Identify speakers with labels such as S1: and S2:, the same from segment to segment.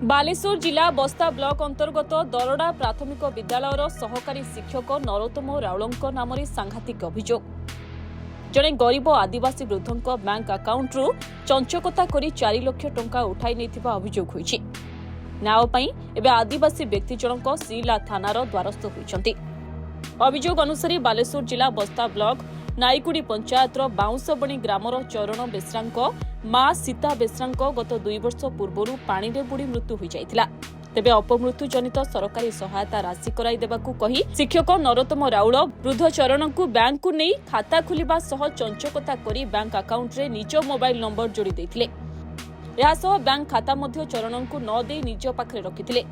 S1: बालेश्वर जिला बस्ता ब्लॉक अंतर्गत दरड़ा प्राथमिक विद्यालयर सहकारी शिक्षक नरोत्तम राउल नाम सांघातिक अभियोग। जड़े गरीब आदिवासी वृद्धों बैंक अकाउंट्रु चंचकता करी 4 लाख टंका उठाई नेथिबा अभियोग होईछि। न्याय पई एबे आदिवासी व्यक्ति जनक सीला थानार द्वारस्थ होईछंती। अभियोग अनुसार बालेश्वर जिला बस्ता ब्लॉक नाईकुड़ी पंचायतर बाउंसबणी ग्रामर चरण बेसरांक मां सीता बेसरांक गत 2 वर्ष पूर्व पानी में बुड़ी मृत्यु हो जाइतिला। तेबे अपमृत्यु जनित सरकारी सहायता राशि कराई देबाकू कही शिक्षक नरोत्तम राउल वृद्ध चरण को बैंक को नहीं खाता खोलिबा सह चंचकता करी बैंक अकाउंट रे निज मोबाइल नंबर जोड़ी देथिले। यासह बैंक खाता मध्य चरण को न दे निज पाखरे रखिथिले।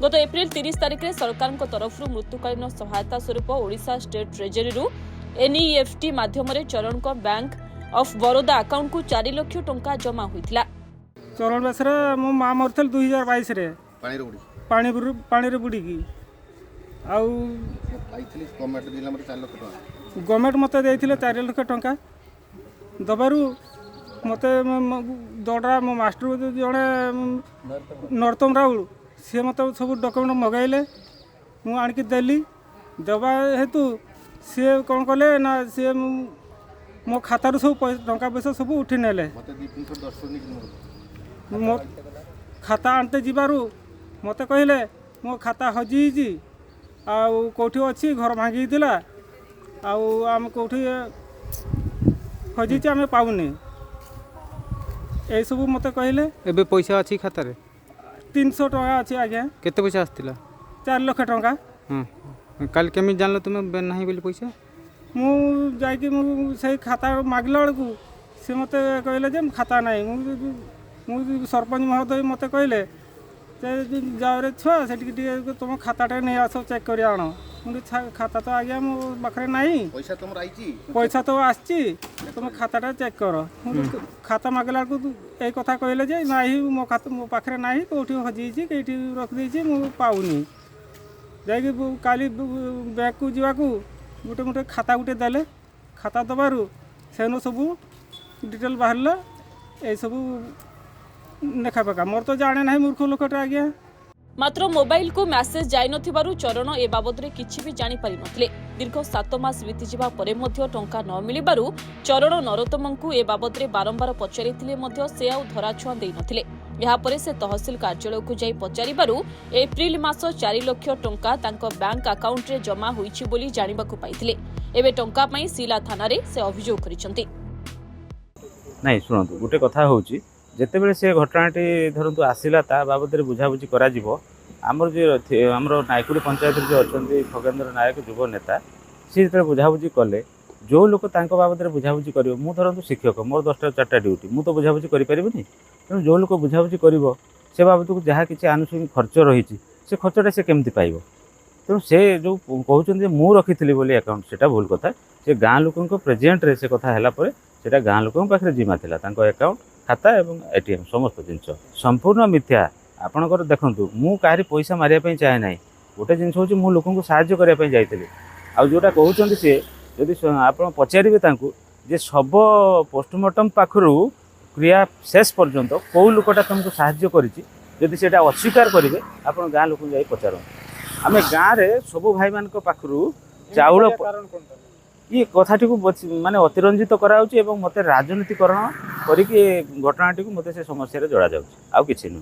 S1: गत एप्रिल 30 तारिख रे सरकार तरफ मृत्युकालीन सहायता स्वरूप ओडिशा स्टेट ट्रेजरी रु एनईएफटी माध्यम चरण को बैंक ऑफ बरोदा अकाउंट को 4 लाख टंका जमा होइतिला।
S2: चरण बेसरे मो मां मरथल 2022 रे पानी रे बुड़ी की आउ गवर्नमेंट मते देथिले 4 लाख टंका दबारू मते दौड़ा मो मास्टर जड़े नरोत्तम राउल सी मत सब डॉक्यूमेंट मगाइले मु आणकी देली दबा हेतु सी कौन कले ना सी मो खातार सब टंका पैसा सब उठी नेले मो खाता आनते जीवारू मते कहले मो खाता हजी आउ कोठी अच्छी घर भांगी दिला आउ आम कोठी हजी आम पाऊनी ए सब मते कहले।
S3: एबे पैसा अच्छी खाता रे
S2: 300 टका अच्छी आज्ञा।
S3: केते पैसा आस्तिला?
S2: 4 लाख टंका।
S3: काल केमी जानलो तुमे नहीं बोली पैसा?
S2: मु जाइकी मु से खाता मागला बेलू सी मत कहले जे खाता नहीं मु सरपंच महोदय मत कहले जाओ रे छुआ से तुम खाताटा नहीं आस चेक कर आण मुझे खाता तो आज्ञा मो पाखे नहीं पैसा तो आसची तुम खाताटा चेक कर खाता मागला बेलू यही कथा कहले जे नहीं मो खाता मो पाखे नहीं कौटी हजी कईटी रखी मु पाऊनी जाकि काली बैंक को जावाकू गोटे गोटे खाता गोटे देले खाता दबारू सेनो सब डिटेल बाहर ये सब देखा पका मोर तो जाने ना मूर्ख लोकटा आज्ञा।
S1: मात्र मोबाइल को मैसेज जाई नथिबारु चरण ए बाबद रे किछि भी जानि पारि नथिले। दीर्घ 7 मास बीती जिबा परे मध्य टंका न मिलिबारु चरण नरोत्तमंकु ए बाबद रे बारंबार पचारिथिले मध्य से आउ धराछुआ देई नथिले। यहाँ पर से तहसिल कार्यालय को जाई पचारिबारु एप्रिल मास 4 लाख टंका तांको बैंक अकाउंट रे जमा होईछि बोली जानिबाकू पाइथिले। एबे टंका पई सीला थाना रे से अभियोग करिसंती।
S4: नहीं शुणु गोटे कथा होची जेतेबेले से घटनाटी धरतु आसिला ता बाबद रे बुझाबुझी करा जिवो आमर जे आमर नायकुड़ी पंचायत जो अछंती खगेन्द्र नायक युव नेता सी जेते बुझाबुझी कले जो लोक तांको बाबद रे बुझाबुझी करिवो मु धरतु शिक्षक मोर 10टा 4टा ड्यूटी मु तो बुझाबुझी करि परिबनी तेणु जो लोक बुझाबुझी करिवो से बाबद को जहाँ किसी आनुषंगिक खर्च रही से खर्चटा से केमती पाइबो तेणु से जो कहउछन जे मु रखिथिली बोली अकाउंट सेटा भूल कथा से गाँ लोकन प्रेजेंट रे से कथा हला परे सेटा गाँ लोकन पाखरे जिमा थिला तांको अकाउंट खाता एवं एटीएम समस्त जिनस संपूर्ण मिथ्या आपणकर देखंतु मु काहरी पैसा मारिया पई चाहे नाही गोटे जिनस होची मु लोकन को सहाय्य करिया पई जाइतले आ जोटा कहउछन से यदि आपण पचारिबे तांको जे सब पोस्टमार्टम पाखरु क्रिया शेष पर्यंत कौ लोकटा तुमको सहाय्य करिछि यदि सेटा अस्वीकार करिवे आपण गाँ लोक जाई पचारो आमे गाँ रे सब भाई मान को पाखरु चाउल ये कथाटी को माने अतिरंजित कराउछि एवं मते राजनीतिकरण करिके घटनाटी को मते से समस्या रे जोड़ा जाउछि आउ किछि नै।